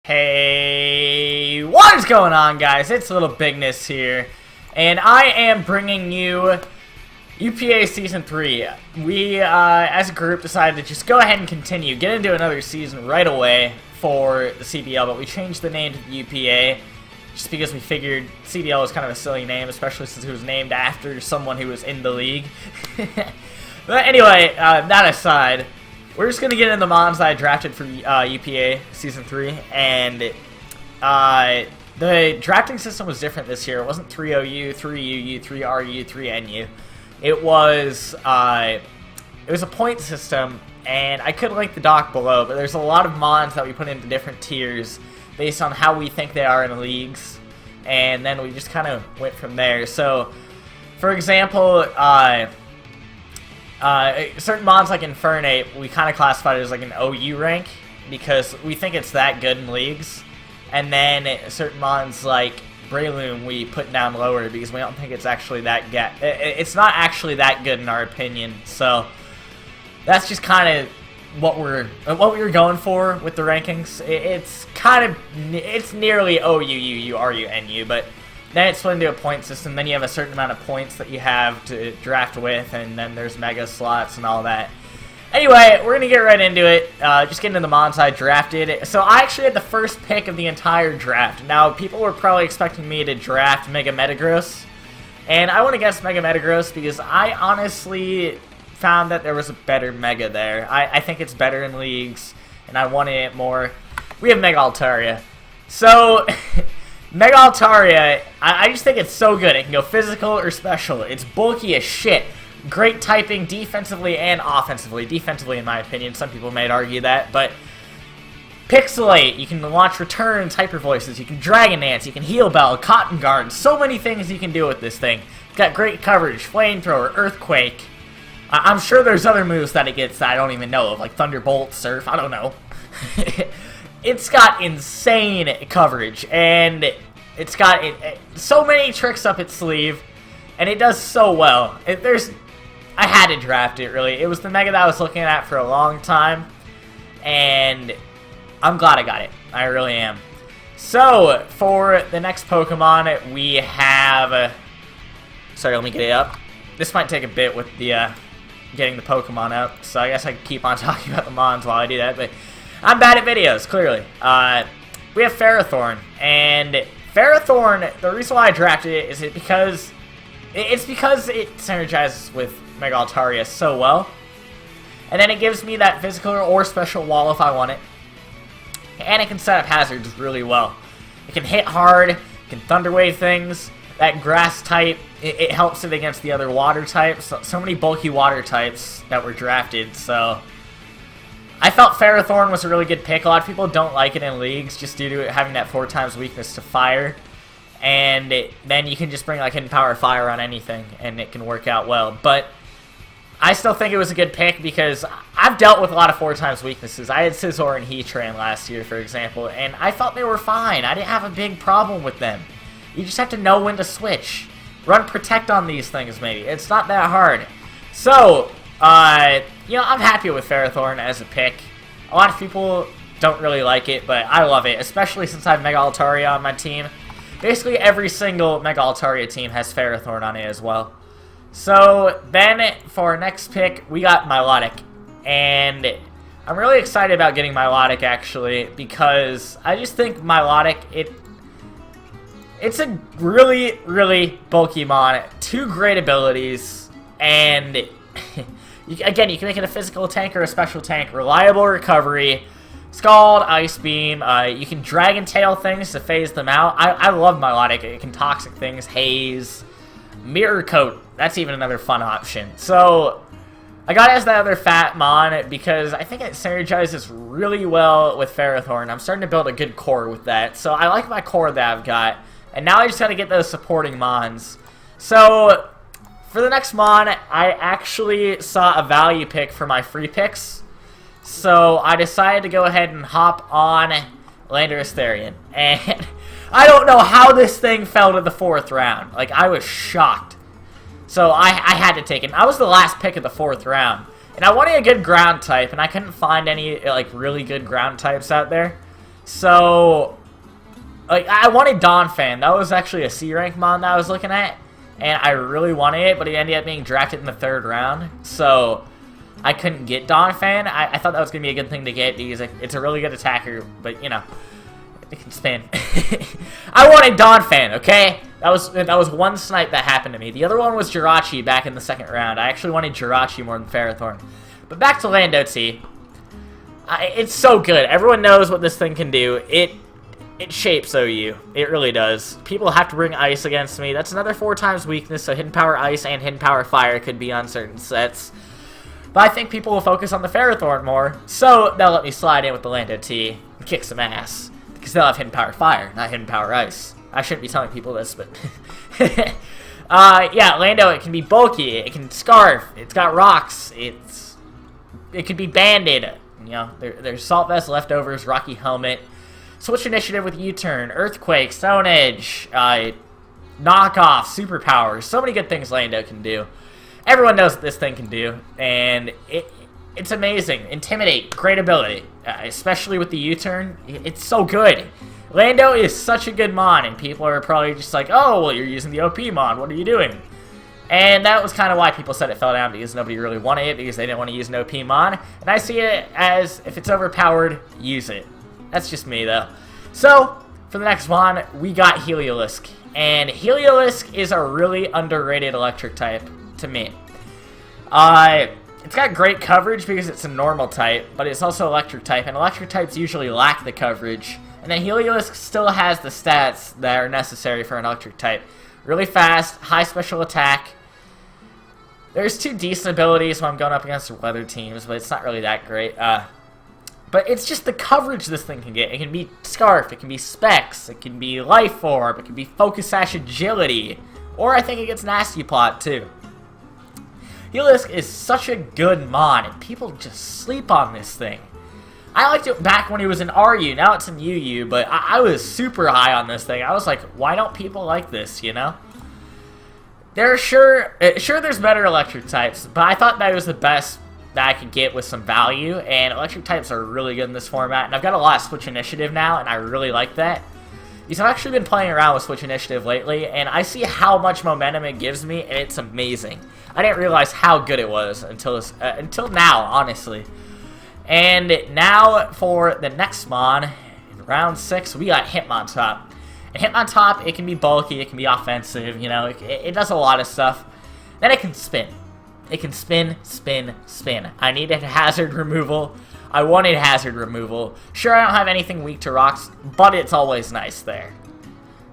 Hey, what is going on, guys? It's Little Bigness here, and I am bringing you UPA Season 3. We, as a group, decided to just go ahead and continue, get into another season right away for the CBL, but we changed the name to the UPA just because we figured CBL was kind of a silly name, especially since it was named after someone who was in the league. But anyway, that aside, we're just going to get into the mods that I drafted for UPA Season 3, and the drafting system was different this year. It wasn't 3OU, 3UU, 3RU, 3NU. It was a point system, and I could link the doc below, but there's a lot of mods that we put into different tiers based on how we think they are in the leagues, and then we just kind of went from there. So, for example, certain mods like Infernate, we kind of classified it as like an OU rank because we think it's that good in leagues. And then certain mods like Breloom we put down lower because we don't think it's actually that good. It's not actually that good in our opinion. So that's just kind of what we were going for with the rankings. It's nearly OU, RU, NU, but then it's split into a point system. Then you have a certain amount of points that you have to draft with, and then there's mega slots and all that. Anyway, we're going to get right into it. Just get into the mods I drafted. So I actually had the first pick of the entire draft. Now, people were probably expecting me to draft Mega Metagross, and I went against Mega Metagross because I honestly found that there was a better Mega there. I think it's better in leagues, and I wanted it more. We have Mega Altaria. So Mega Altaria, I just think it's so good. It can go physical or special. It's bulky as shit. Great typing defensively and offensively. Defensively, in my opinion. Some people might argue that, but Pixelate, you can launch returns, Hyper Voices, you can Dragon Dance, you can Heal Bell, Cotton Guard. So many things you can do with this thing. It's got great coverage, Flamethrower, Earthquake. I'm sure there's other moves that it gets that I don't even know of, like Thunderbolt, Surf, I don't know. It's got insane coverage, and it's got so many tricks up its sleeve, and it does so well. I had to draft it, really. It was the Mega that I was looking at for a long time, and I'm glad I got it. I really am. So, for the next Pokemon, we have sorry, let me get it up. This might take a bit with the getting the Pokemon up, so I guess I can keep on talking about the Mons while I do that, but I'm bad at videos, clearly. We have Ferrothorn, and Ferrothorn, the reason why I drafted it is because it synergizes with Mega Altaria so well, and then it gives me that physical or special wall if I want it, and it can set up hazards really well. It can hit hard, it can Thunder Wave things. That grass type, it helps it against the other water types. So many bulky water types that were drafted, so I felt Ferrothorn was a really good pick. A lot of people don't like it in leagues just due to it having that 4 times weakness to fire. And then you can just bring like Hidden Power Fire on anything, and it can work out well. But I still think it was a good pick because I've dealt with a lot of 4 times weaknesses. I had Scizor and Heatran last year, for example, and I thought they were fine. I didn't have a big problem with them. You just have to know when to switch. Run Protect on these things, maybe. It's not that hard. So, you know, I'm happy with Ferrothorn as a pick. A lot of people don't really like it, but I love it, especially since I have Mega Altaria on my team. Basically, every single Mega Altaria team has Ferrothorn on it as well. So, then, for our next pick, we got Milotic. And I'm really excited about getting Milotic, actually, because I just think Milotic, it's a really, really bulky mon. 2 great abilities, and again, you can make it a physical tank or a special tank. Reliable recovery, Scald, Ice Beam. You can Dragon Tail things to phase them out. I love Milotic. It can Toxic things, Haze, Mirror Coat. That's even another fun option. So I got it as that other fat mon because I think it synergizes really well with Ferrothorn. I'm starting to build a good core with that. So I like my core that I've got. And now I just gotta get those supporting mons. So, for the next mon, I actually saw a value pick for my free picks. So, I decided to go ahead and hop on Landorus Therian. And I don't know how this thing fell to the 4th round. Like, I was shocked. So, I had to take it. I was the last pick of the 4th round. And I wanted a good ground type, and I couldn't find any, like, really good ground types out there. So, like, I wanted Donphan. That was actually a C rank mon that I was looking at, and I really wanted it, but it ended up being drafted in the 3rd round, so I couldn't get Donphan. I thought that was going to be a good thing to get because it's a really good attacker, but, you know, it can spin. I wanted Donphan, okay? That was one snipe that happened to me. The other one was Jirachi back in the 2nd round. I actually wanted Jirachi more than Ferrothorn. But back to Lando T. It's so good. Everyone knows what this thing can do. It shapes OU. It really does. People have to bring Ice against me. That's another 4 times weakness, so Hidden Power Ice and Hidden Power Fire could be on certain sets. But I think people will focus on the Ferrothorn more, so they'll let me slide in with the Lando T and kick some ass. Because they'll have Hidden Power Fire, not Hidden Power Ice. I shouldn't be telling people this, but... yeah, Lando, it can be bulky, it can Scarf, it's got rocks, it can be banded. You know, there's Salt Vest leftovers, Rocky Helmet, Switch Initiative with U-Turn, Earthquake, Stone Edge, Knockoff, Superpowers, so many good things Lando can do. Everyone knows what this thing can do, and it's amazing. Intimidate, great ability, especially with the U-Turn. It's so good. Lando is such a good mon, and people are probably just like, oh, well, you're using the OP mon, what are you doing? And that was kind of why people said it fell down, because nobody really wanted it, because they didn't want to use an OP mon. And I see it as, if it's overpowered, use it. That's just me, though. So, for the next mon, we got Heliolisk. And Heliolisk is a really underrated electric type, to me. It's got great coverage because it's a normal type, but it's also electric type, and electric types usually lack the coverage. And then Heliolisk still has the stats that are necessary for an electric type. Really fast, high special attack. There's 2 decent abilities when I'm going up against weather teams, but it's not really that great. But it's just the coverage this thing can get. It can be Scarf, it can be Specs, it can be Life Orb, it can be Focus Sash Agility, or I think it gets Nasty Plot too. Heliolisk is such a good mon, and people just sleep on this thing. I liked it back when it was in RU, now it's in UU, but I was super high on this thing. I was like, why don't people like this, you know? Sure there's better electric types, but I thought that was the best that I could get with some value, and electric types are really good in this format, and I've got a lot of Switch Initiative now, and I really like that. Because I've actually been playing around with Switch Initiative lately, and I see how much momentum it gives me, and it's amazing. I didn't realize how good it was until now, honestly. And now for the next mon, in round 6, we got Hitmontop. And Hitmontop, it can be bulky, it can be offensive, you know, it does a lot of stuff. Then it can spin. It can spin, spin, spin. I needed hazard removal. I wanted hazard removal. Sure, I don't have anything weak to rocks, but it's always nice there.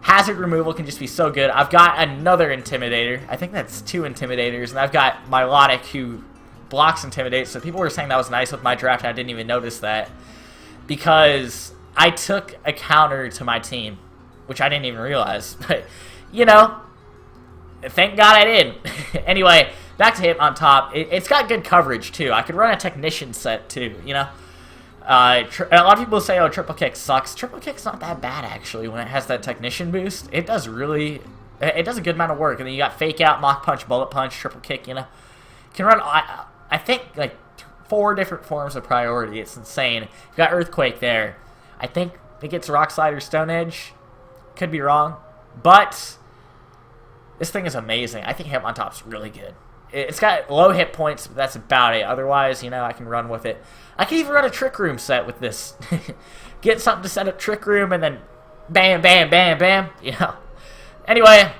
Hazard removal can just be so good. I've got another Intimidator. I think that's 2 Intimidators, and I've got Milotic who blocks Intimidate, so people were saying that was nice with my draft, and I didn't even notice that. Because I took a counter to my team, which I didn't even realize. But, you know, thank God I did. Anyway, back to Hitmontop. It's got good coverage, too. I could run a Technician set, too, you know. A lot of people say, oh, Triple Kick sucks. Triple Kick's not that bad, actually, when it has that Technician boost. It does it does a good amount of work. And then you got Fake Out, Mock Punch, Bullet Punch, Triple Kick, you know. You can run, I think, like, 4 different forms of priority. It's insane. You got Earthquake there. I think it gets Rock Slide or Stone Edge. Could be wrong. But this thing is amazing. I think Hitmontop's really good. It's got low hit points, but that's about it. Otherwise, you know, I can run with it. I can even run a Trick Room set with this. Get something to set up Trick Room, and then bam, bam, bam, bam. You know. Anyway,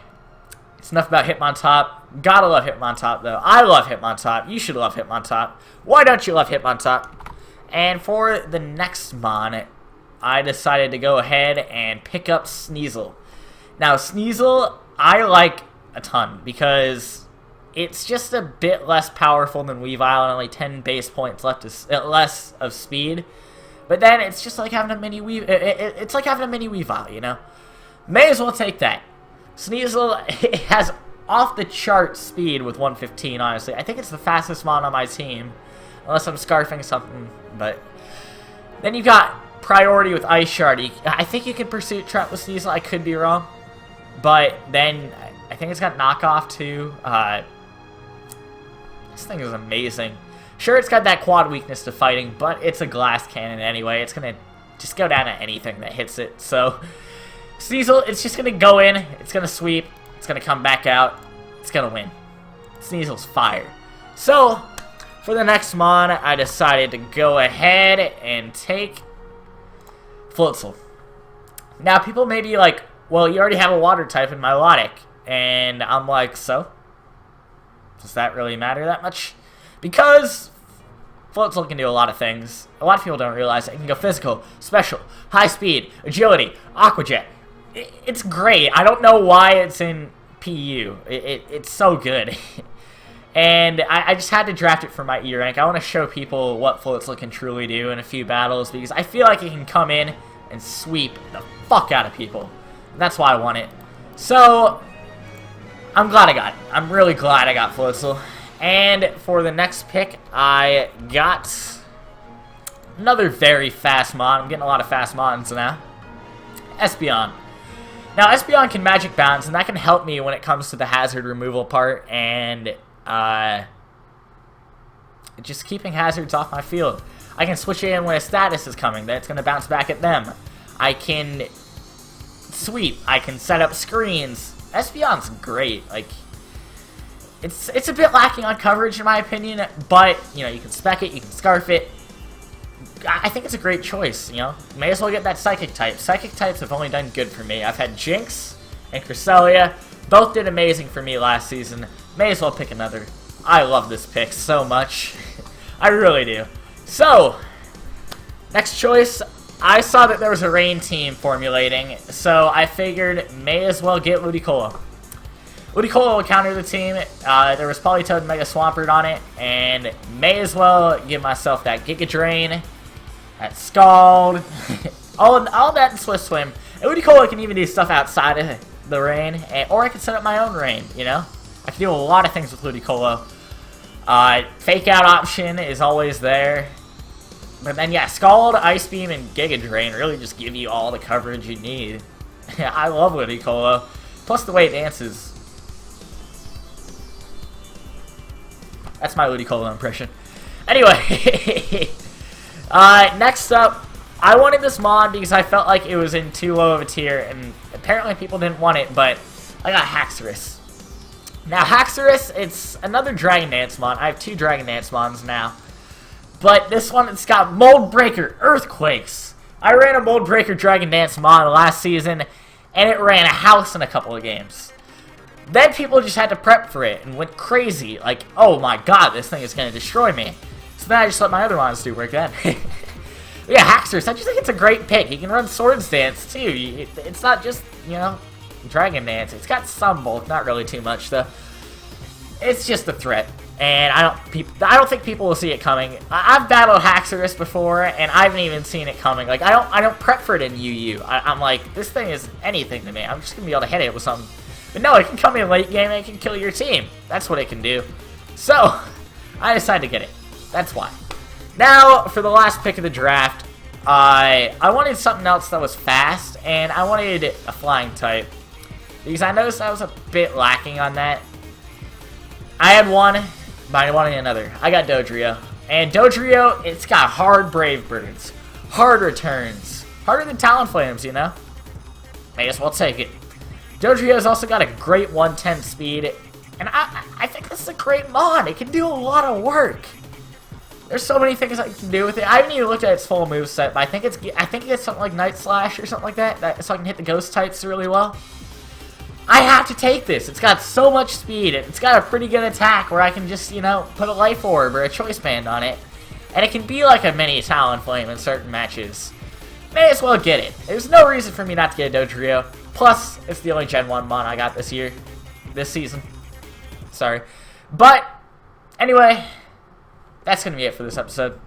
it's enough about Hitmontop. Gotta love Hitmontop, though. I love Hitmontop. You should love Hitmontop. Why don't you love Hitmontop? And for the next mon, I decided to go ahead and pick up Sneasel. Now, Sneasel, I like a ton, because it's just a bit less powerful than Weavile, and only 10 base points less of speed. But then it's just like having a mini it's like having a mini Weavile, you know. May as well take that. Sneasel, it has off the chart speed with 115. Honestly, I think it's the fastest mon on my team, unless I'm scarfing something. But then you got priority with Ice Shard. I think you can Pursuit Trap with Sneasel. I could be wrong, but then I think it's got knockoff too. This thing is amazing. Sure, it's got that quad weakness to fighting, but it's a glass cannon anyway. It's gonna just go down to anything that hits it. So Sneasel, it's just going to go in, it's going to sweep, it's going to come back out, it's going to win. Sneasel's fire. So for the next mon, I decided to go ahead and take Floatzel. Now, people may be like, well, you already have a water type in Milotic. And I'm like, so? Does that really matter that much? Because Floatzel can do a lot of things. A lot of people don't realize it can go physical, special, high speed, agility, Aqua Jet. It's great. I don't know why it's in PU. It's so good. And I just had to draft it for my E rank. I want to show people what Floatzel can truly do in a few battles, because I feel like it can come in and sweep the fuck out of people. And that's why I want it. So I'm glad I got it. I'm really glad I got Floatzel. And for the next pick, I got another very fast mon. I'm getting a lot of fast mons now. Espeon. Now, Espeon can magic bounce, and that can help me when it comes to the hazard removal part, and just keeping hazards off my field. I can switch it in when a status is coming, that it's going to bounce back at them. I can sweep. I can set up screens. Espeon's great. Like, it's a bit lacking on coverage in my opinion, but you know, you can spec it, you can scarf it. I think it's a great choice, you know. May as well get that Psychic type. Psychic types have only done good for me. I've had Jinx and Cresselia. Both did amazing for me last season. May as well pick another. I love this pick so much. I really do. So, next choice. I saw that there was a rain team formulating, so I figured may as well get Ludicolo. Ludicolo will counter the team. There was Politoed and Mega Swampert on it, and may as well give myself that Giga Drain, that Scald, all that in Swift Swim. And Ludicolo can even do stuff outside of the rain, or I can set up my own rain, you know? I can do a lot of things with Ludicolo. Fake out option is always there. But then, yeah, Scald, Ice Beam, and Giga Drain really just give you all the coverage you need. I love Ludicolo. Plus the way it dances. That's my Ludicolo impression. Anyway, next up, I wanted this mod because I felt like it was in too low of a tier, and apparently people didn't want it, but I got Haxorus. Now, Haxorus, it's another Dragon Dance mod. I have 2 Dragon Dance mods now. But this one, it's got Mold Breaker, Earthquakes. I ran a Mold Breaker Dragon Dance mod last season, and it ran a house in a couple of games. Then people just had to prep for it and went crazy. Like, oh my god, this thing is going to destroy me. So then I just let my other mods do work then. Yeah, Haxorus, I just think it's a great pick. You can run Swords Dance, too. It's not just, you know, Dragon Dance. It's got some bulk, not really too much, though. It's just a threat. And I don't think people will see it coming. I've battled Haxorus before, and I haven't even seen it coming. Like, I don't prep for it in UU. I'm like, this thing is anything to me. I'm just gonna be able to hit it with something. But no, it can come in late game and it can kill your team. That's what it can do. So, I decided to get it. That's why. Now, for the last pick of the draft, I wanted something else that was fast, and I wanted a flying type. Because I noticed I was a bit lacking on that. I had one, but I wanted another. I got Dodrio. And Dodrio, it's got hard Brave Birds, hard returns, harder than Talonflames, you know? May as well take it. Dodrio's also got a great 110 speed, and I think this is a great mod. It can do a lot of work. There's so many things I can do with it. I haven't even looked at its full moveset, but I think it gets something like Night Slash or something like that, so I can hit the ghost types really well. I have to take this. It's got so much speed. It's got a pretty good attack where I can just, you know, put a Life Orb or a Choice Band on it. And it can be like a mini Talonflame in certain matches. May as well get it. There's no reason for me not to get a Dodrio. Plus, it's the only Gen 1 mon I got this season. Sorry. But, anyway, that's going to be it for this episode.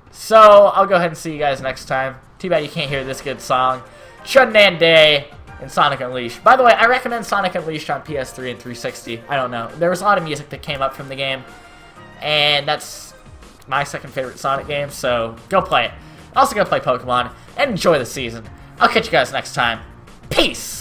So, I'll go ahead and see you guys next time. Too bad you can't hear this good song. Chunnan Day and Sonic Unleashed. By the way, I recommend Sonic Unleashed on PS3 and 360. I don't know. There was a lot of music that came up from the game, and that's my second favorite Sonic game, so go play it. Also go play Pokemon, and enjoy the season. I'll catch you guys next time. Peace!